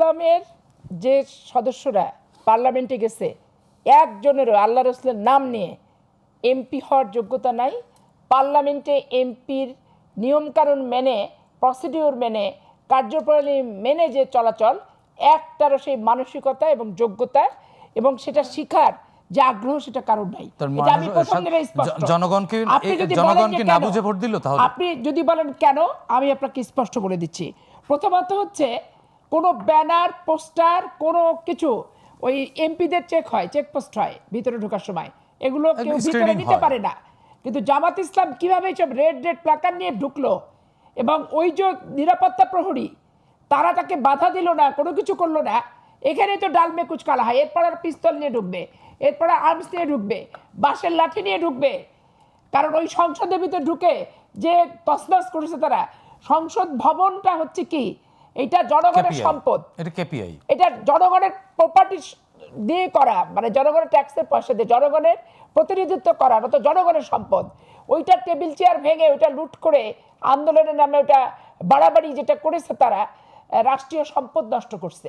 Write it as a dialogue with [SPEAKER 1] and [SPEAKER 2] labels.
[SPEAKER 1] ইসলামের যে সদস্যরা পার্লামেন্টে গেছে একজনেরও আল্লাহ রসুলের নাম নিয়ে এমপি হওয়ার যোগ্যতা নাই। পার্লামেন্টে এমপির নিয়মকানুন মেনে, প্রসিডিওর মেনে, কার্যপ্রণালী মেনে যে চলাচল, একটারও সেই মানসিকতা এবং যোগ্যতা এবং সেটা শিখার যে আগ্রহ সেটা কারণ নাই। এটা আমি প্রথম থেকে স্পষ্ট।
[SPEAKER 2] জনগণকে না বুঝে ভোট দিল তাহলে?
[SPEAKER 1] আপনি যদি বলেন কেন, আমি আপনাকে স্পষ্ট বলে দিচ্ছি। প্রথমত হচ্ছে কোনো ব্যানার, পোস্টার, কোনো কিছু ওই এমপিদের চেক হয়, চেকপোস্ট হয় ভিতরে ঢোকার সময়, এগুলো কেউ ভিতরে নিতে পারে না। কিন্তু জামাত ইসলাম কিভাবে সব রেড প্ল্যাকার্ড নিয়ে ঢুকলো এবং ওই যে নিরাপত্তা প্রহরী তারা তাকে বাধা দিল না, কোনো কিছু করলো না। এখানে তো ডালমে কুচকালা হয়, এরপর আর পিস্তল নিয়ে ঢুকবে, এরপর আর্মস নিয়ে ঢুকবে, বাঁশের লাঠি নিয়ে ঢুকবে। কারণ ওই সংসদের ভিতরে ঢুকে যে তছনছ করেছে তারা, সংসদ ভবনটা হচ্ছে কি, এটা জনগণের সম্পদ, এটা জনগণের প্রপার্টি দিয়ে করা, মানে জনগণের ট্যাক্সের পয়সা দিয়ে জনগণের প্রতিনিধিত্ব করা, তো জনগণের সম্পদ। ওইটা টেবিল চেয়ার ভেঙে ওইটা লুট করে আন্দোলনের নামে ওটা বাড়াবাড়ি যেটা করেছে তারা, রাষ্ট্রীয় সম্পদ নষ্ট করছে।